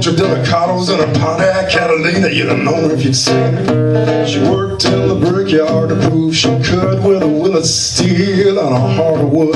smoked her delicatos in a Pontiac Catalina. You'd have known her if you'd seen her. She worked in the brickyard to prove she could with a will of steel and a heart of wood.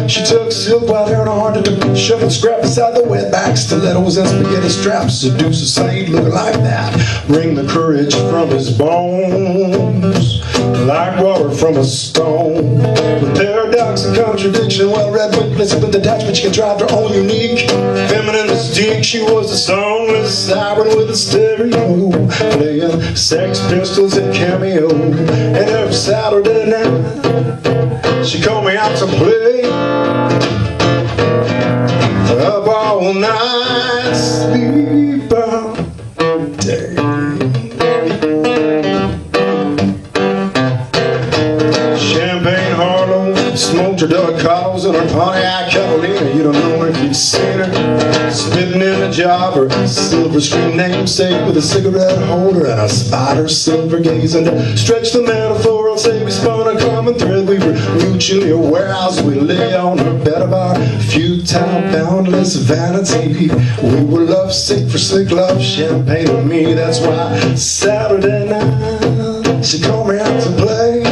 She took silk white hair and a heart to shove and scrap beside the wetback stilettos and spaghetti straps. Seduce a saint looking like that, bring the courage from his bones like water from a stone. With paradox and contradiction, well-read witness with detachment, she contrived her own unique feminine mystique. She was a songless siren with a stereo, playing Sex Pistols and Cameo. And every Saturday night she called me out to play, up all night, sleep all day. Smoked her delicatos in her Pontiac Catalina. You don't know her if you'd seen her. Spitting in a job, her silver screen namesake with a cigarette holder and a spider silver gaze. And to stretch the metaphor, I'll say we spun a common thread. We were mutually aware as we lay on her bed of our futile, boundless vanity. We were lovesick for sick love, champagne with me. That's why Saturday night she called me out to play.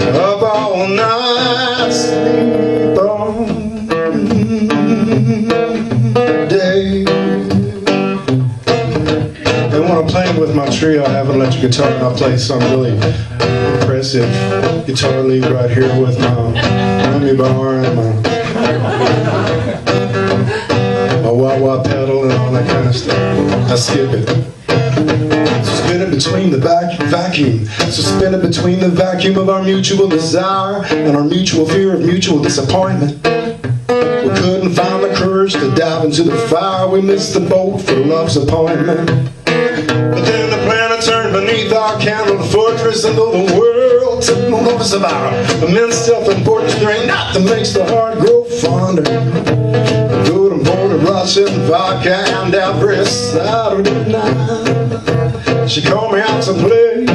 Up all night, sleep all day. And when I'm playing with my trio, I have an electric guitar and I play some really impressive guitar lead right here with my rummy bar and my wah-wah pedal and all that kind of stuff. I skip it. Suspended between the vacuum, suspended between the vacuum of our mutual desire and our mutual fear of mutual disappointment. We couldn't find the courage to dive into the fire. We missed the boat for love's appointment. But then the planet turned beneath our candle fortress, and though the world took no notice of our immense self-importance, there ain't nothing makes the heart grow fonder. Good and bold Russian vodka and every Saturday night she called me out to play.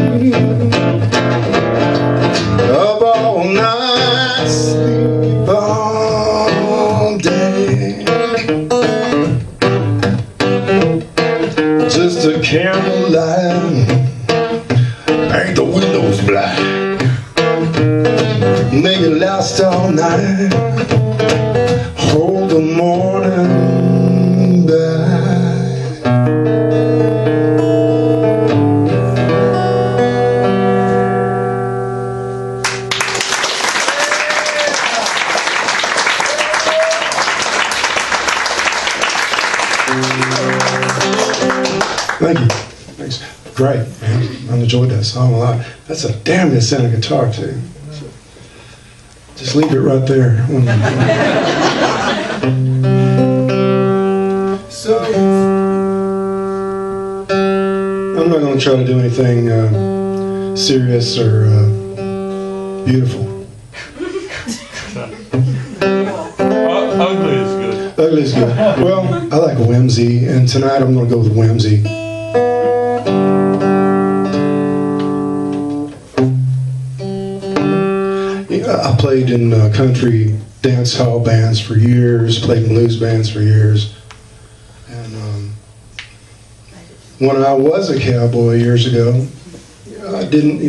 Up all night, sleep all day. Just a candlelight, paint the windows black, make it last all night, hold the morning back. Thank you. Thanks. Great, man. I enjoyed that song a lot. That's a damn good sounding guitar, too. So, just leave it right there. So, I'm not going to try to do anything serious or beautiful. Ugly is good. Ugly is good. Well, I like whimsy, and tonight I'm going to go with whimsy. I played in country dance hall bands for years, played in blues bands for years. And when I was a cowboy years ago, I didn't.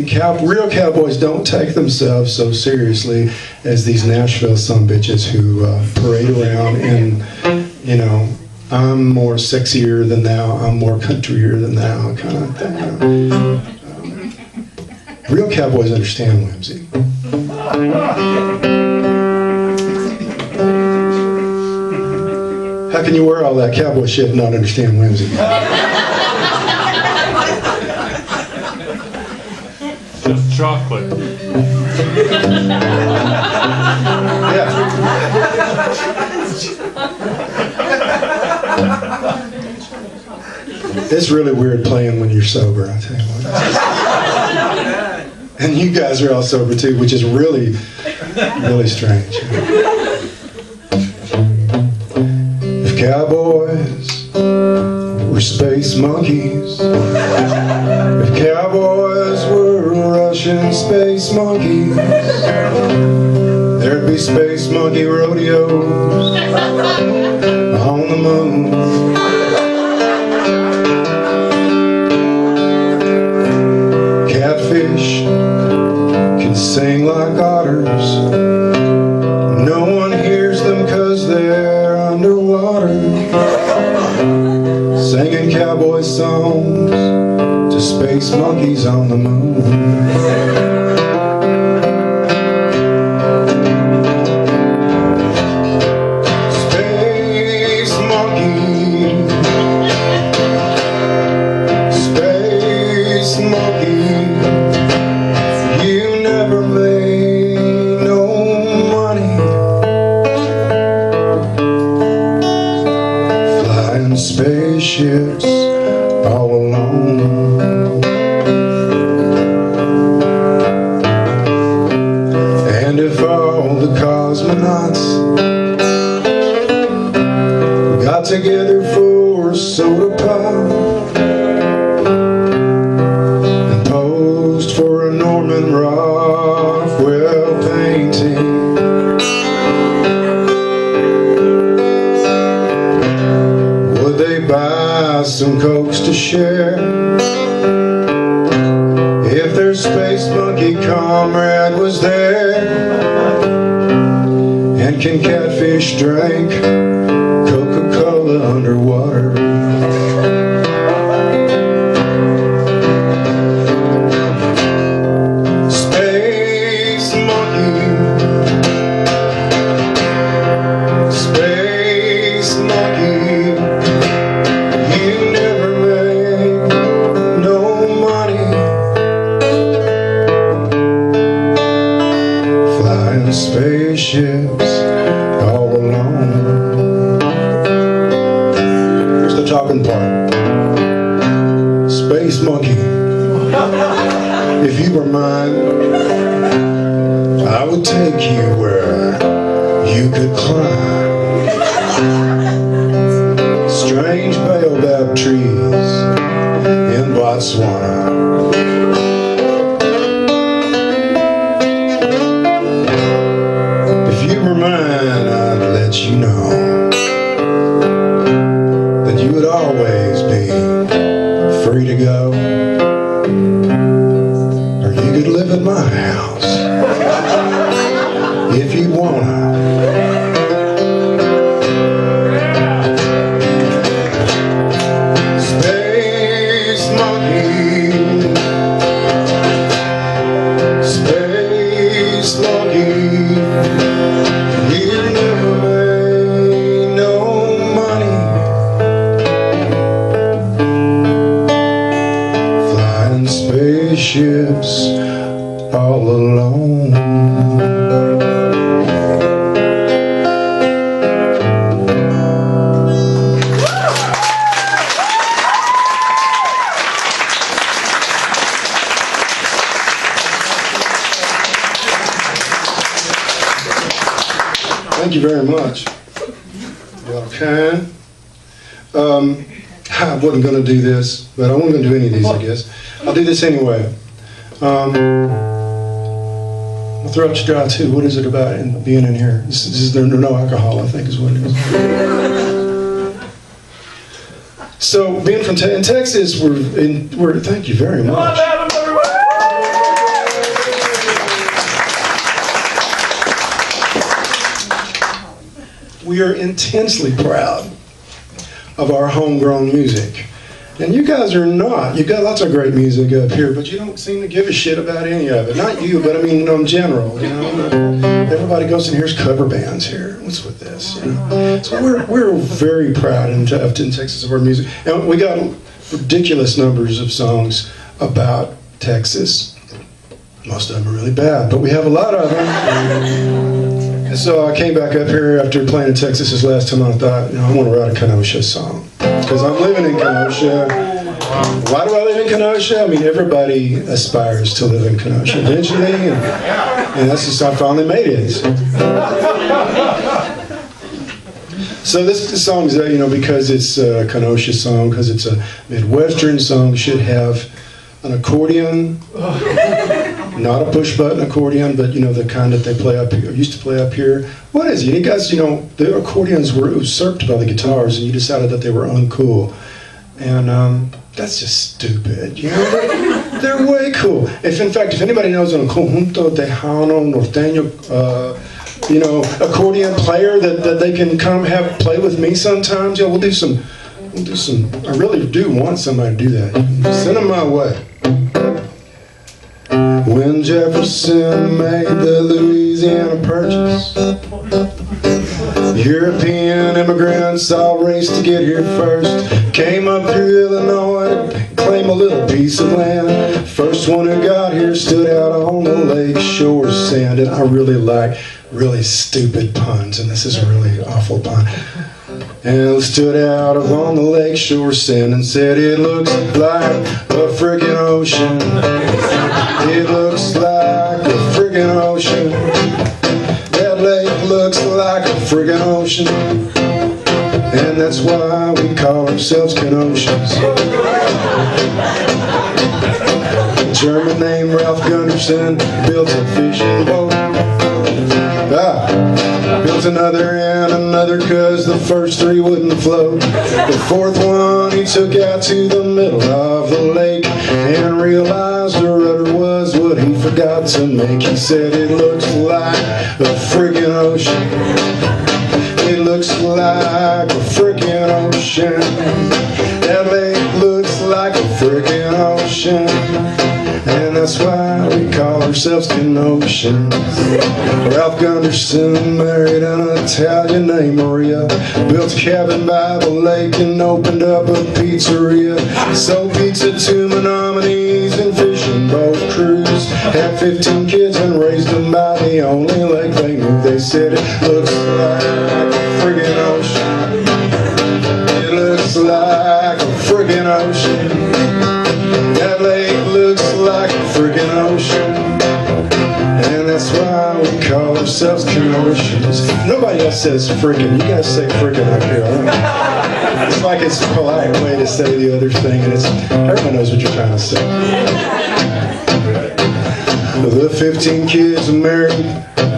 Real cowboys don't take themselves so seriously as these Nashville sumbitches who parade around and, you know, I'm more sexier than thou, I'm more countryer than thou, kind of thing. Real cowboys understand whimsy. How can you wear all that cowboy shit and not understand whimsy? Just chocolate. Yeah. It's really weird playing when you're sober, I tell you what. And you guys are all sober too, which is really, really strange. If cowboys were space monkeys, if cowboys were Russian space monkeys, there'd be space monkey rodeos on the moon. Catfish can sing like otters. No one hears them 'cause they're underwater, singing cowboy songs to space monkeys on the moon. Space monkey, space monkey, you never made no money flying spaceships all alone. And if all the cosmonauts got together for a soda pop and posed for a Norman Rockwell painting, would they buy some Cokes to share if their space monkey comrade was there? And can catfish drink Coca-Cola underwater? Space monkey, space monkey, you never made no money flying spaceships all alone. Here's the talking part. Space monkey, if you were mine, I would take you where you could climb strange baobab trees in Botswana. If you were mine, I'd let you know that you would always be free to go, or you could live at my house if you wanna. Space monkey, space monkey, you never made no money flying spaceships all alone. Thank you very much. Y'all kind. I wasn't going to do this, but I wasn't going to do any of these, I guess. I'll do this anyway. My throat's dry too. What is it about being in here? This is there no alcohol, I think is what it is. So being from in Texas, we're thank you very much. We are intensely proud of our homegrown music. And you guys are not. You've got lots of great music up here, but you don't seem to give a shit about any of it. Not you, but I mean in general. You know, everybody goes and hears cover bands here. What's with this? You know? So we're very proud in Texas of our music, and we got ridiculous numbers of songs about Texas. Most of them are really bad, but we have a lot of them. And so I came back up here after playing in Texas this last time, and I thought, you know, I want to write a Kenosha song. Because I'm living in Kenosha. Why do I live in Kenosha? I mean, everybody aspires to live in Kenosha eventually, and that's just, I finally made it. So this song is, you know, because it's a Kenosha song, because it's a Midwestern song, should have an accordion Not a push button accordion, but you know, the kind that they play up here, used to play up here. What is it? You guys, you know, the accordions were usurped by the guitars, and you decided that they were uncool. And that's just stupid. You know, they're way cool. In fact, if anybody knows an conjunto tejano norteño, you know, accordion player that they can come play with me sometimes, yeah, we'll do some. I really do want somebody to do that. Send them my way. When Jefferson made the Louisiana Purchase, European immigrants all raced to get here first. Came up through Illinois, claim a little piece of land. First one who got here stood out on the lake shore sand. And I really like really stupid puns, and this is a really awful pun. And stood out on the lake shore sand and said, it looks like a friggin' ocean. It looks like a friggin' ocean. That lake looks like a friggin' ocean. And that's why we call ourselves Canotians. A German named Ralph Gunderson built a fishing boat. Built another and another, cause the first three wouldn't float. The fourth one he took out to the middle of the lake and realized the rudder was what he forgot to make. He said, it looks like a friggin' ocean. It looks like a friggin' ocean. That lake looks like a friggin' ocean. And that's why we call ourselves Canotians. Ralph Gunderson married an Italian named Maria, built a cabin by the lake and opened up a pizzeria. Sold pizza to Menominees and fishing boat crews. Had 15 kids and raised them by the only lake they knew. They said it looks like a friggin' ocean. It looks like a friggin' ocean. That lake looks like a friggin' ocean. And that's why we call ourselves Canotians. Nobody else says friggin'. You guys say friggin' up here. It's like it's a polite way to say the other thing, and everyone knows what you're trying to say. The 15 kids are married,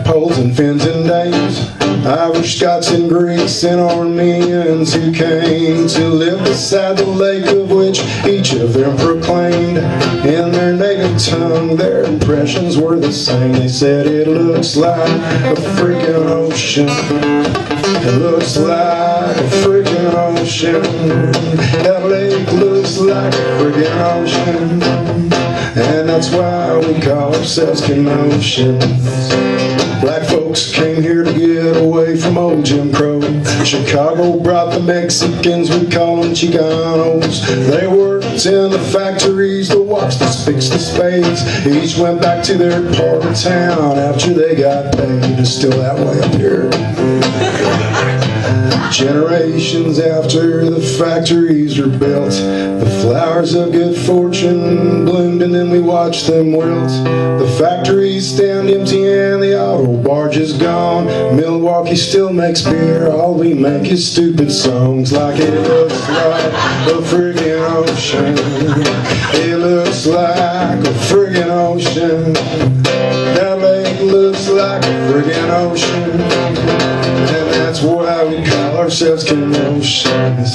Poles and Finns and Danes, Irish, Scots and Greeks and Armenians who came to live beside the lake, of which each of them proclaimed in their native tongue their impressions were the same. They said it looks like a freaking ocean. It looks like a freaking ocean. That lake looks like a freaking ocean. And that's why we call ourselves Canotians. Black folks came here to get away from old Jim Crow. Chicago brought the Mexicans, we call them Chicanos. They worked in the factories, the watch, the spicks, the spades. Each went back to their part of town after they got paid. It's still that way up here. Generations after the factories were built, the flowers of good fortune bloomed and then we watched them wilt. The factories stand empty and the auto barge is gone. Milwaukee still makes beer, all we make is stupid songs. Like it looks like a friggin' ocean. It looks like a friggin' ocean. That lake looks like a friggin' ocean. And that's why we call ourselves Canotians.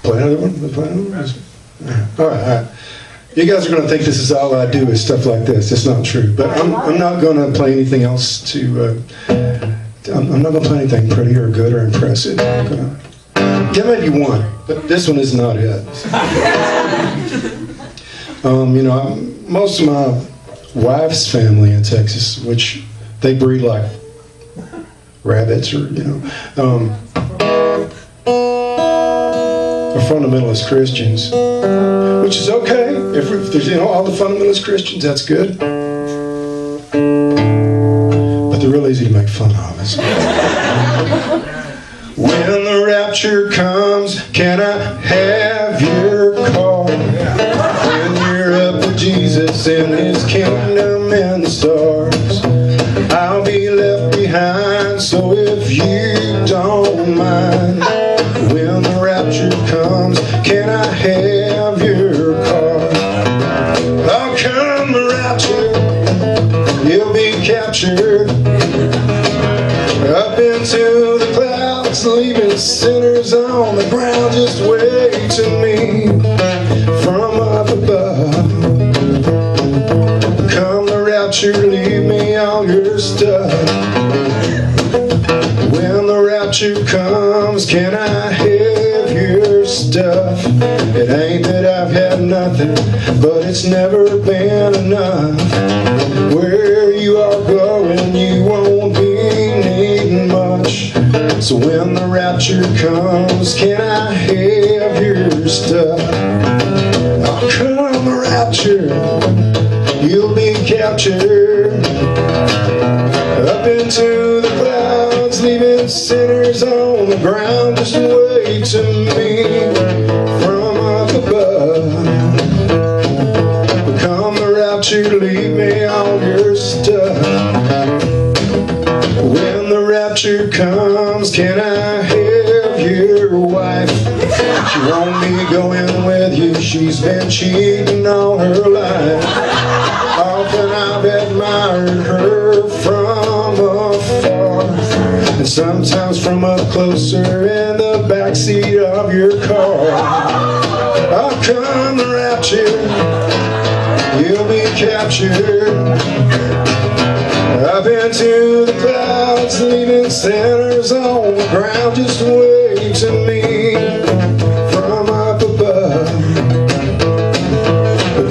Play another one? All right. You guys are going to think this is all I do is stuff like this. It's not true. But I'm not going to play anything else to... I'm not going to play anything pretty or good or impressive. I'm going to... Yeah, maybe one, but this one is not it. You know, most of my wife's family in Texas, which they breed like rabbits or, you know, are fundamentalist Christians, which is okay. If there's, you know, all the fundamentalist Christians, that's good. But they're real easy to make fun of, isn't it? When the rapture comes, can I have your car? When you're up with Jesus in his kingdom and the stars, I'll comes, can I have your stuff? It ain't that I've had nothing, but it's never been enough. Where you are going, you won't be needing much. So when the rapture comes, can I have your stuff? Oh, come the rapture, you'll be captured up into the clouds, leaving sinners on the ground. Just wait to me from up above. Come the rapture, leave me all your stuff. When the rapture comes, can I have your wife? She won't be going with you, she's been cheating all her life. Often I've admired her from afar, and sometimes from up closer in the backseat of your car. I'll come the rapture, you'll be captured up into the clouds, leaving sinners on the ground. Just wait to me from up above.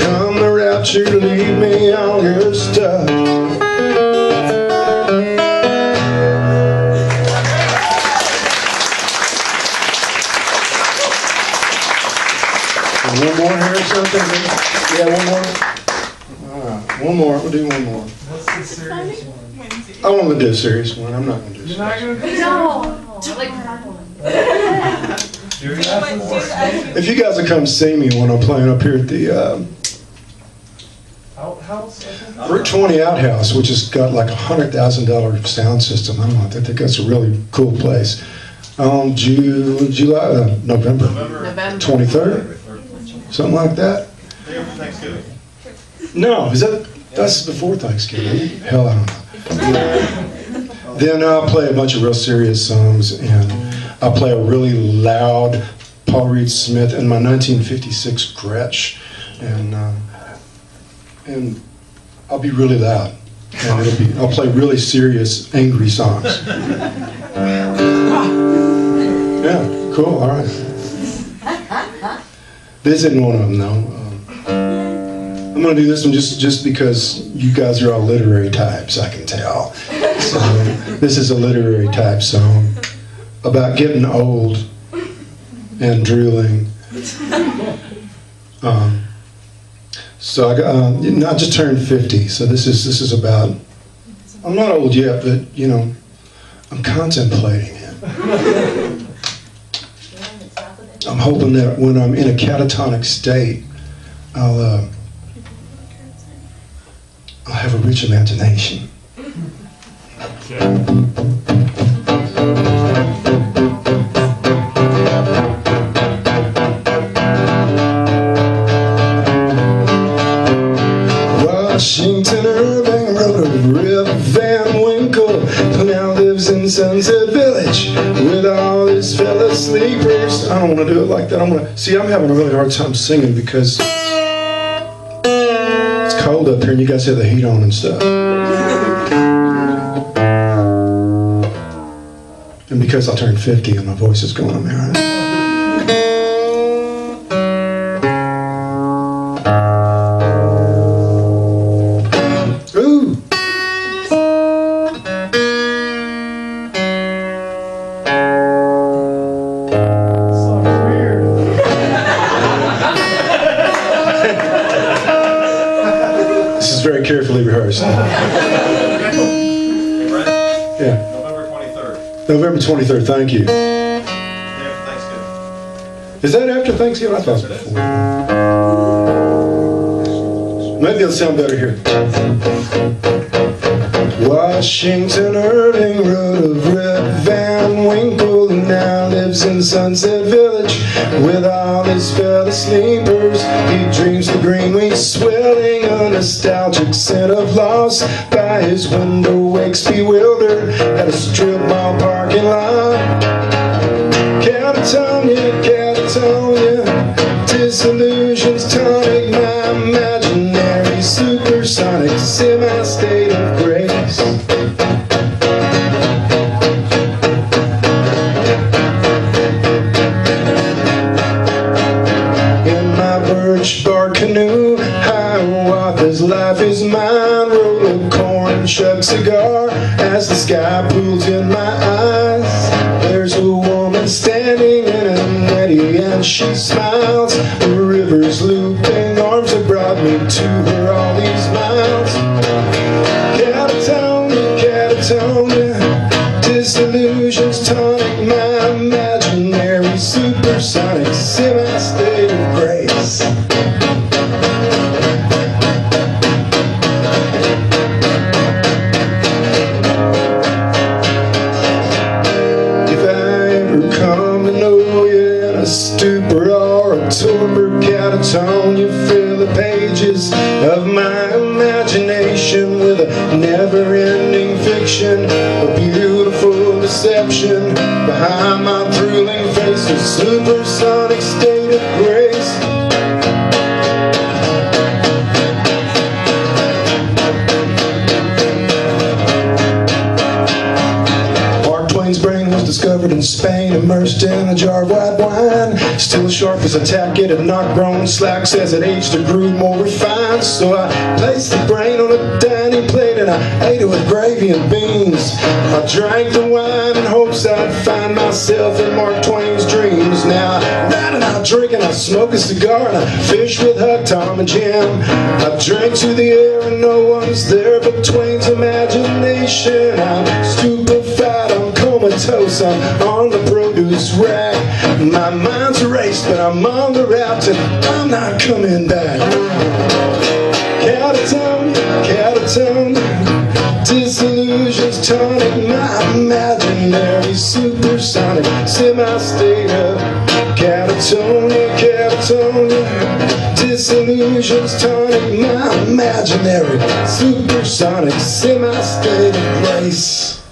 Come the rapture, leave me all your stuff. One more here or something? Yeah, one more. All right, one more. We'll do one more. What's the serious one? I want to do a serious one. I'm not going to do a You're serious not one. gonna do If you guys will come see me when I'm playing up here at the Outhouse? Route 20 Outhouse, which has got like $100,000 sound system. I don't know. I think that's a really cool place. On November 23rd, something like that. Day after Thanksgiving. No, that's before Thanksgiving? Hell, I don't know. Then I'll play a bunch of real serious songs, and I'll play a really loud Paul Reed Smith and my 1956 Gretsch, and I'll be really loud, and I'll play really serious, angry songs. Yeah, cool. All right. This isn't one of them, though. I'm going to do this one just because you guys are all literary types, I can tell. So this is a literary type song about getting old and drooling. So I just turned 50, so this is about. I'm not old yet, but you know, I'm contemplating it. I'm hoping that when I'm in a catatonic state, I'll have a rich imagination. Washington Irving wrote of Rip Van Winkle, who now lives in Sunset Village with all his fellow sleepers. I don't want to do it like that. I'm having a really hard time singing because it's cold up here and you guys have the heat on and stuff. And because I turned 50 and my voice is going on there, right? Ooh! This is very carefully rehearsed. Brent? Yeah. November 23rd. November 23rd, thank you. Day after Thanksgiving. Is that after Thanksgiving? I thought it was before. Maybe it'll sound better here. Washington Irving wrote of Rip Van Winkle, who now lives in Sunset Village with all his fellow sleepers. He dreams the green wheat swelling, a nostalgic scent of loss. By his window wakes bewildered at a strip mall parking lot. Catatonia, Catatonia, disillusions tonic, my imaginary supersonic semi-state of grace. 'cause life is mine. Roll a corn, chug cigar as the sky pulls in my eyes. There's a woman standing in an eddy and she smiles. The river's looping arms have brought me to her all these miles. Catatonia, catatonia, disillusions tonic my imaginary supersonic semi-state of grace. Come to know you in a stupor or a torpor, catatonia, fill the pages of my imagination with a never-ending fiction, a beautiful deception behind my thrilling face, a supersonic state of grace. Brain was discovered in Spain, immersed in a jar of white wine. Still sharp as a tack, it had not grown slack. As it aged, it grew more refined. So I placed the brain on a dining plate and I ate it with gravy and beans. I drank the wine in hopes I'd find myself in Mark Twain's dreams. Now I ride and I drink and I smoke a cigar and I fish with Hug, Tom and Jim. I drink to the air and no one's there but Twain's imagination. I'm stupefied, I'm comatose, I'm on the produce rack. My mind's erased, but I'm on the route and I'm not coming back. Catatonia, catatonia, disillusions tonic my imaginary supersonic semi-state of catatonia, catatonia, disillusions tonic my imaginary supersonic semi-state of grace.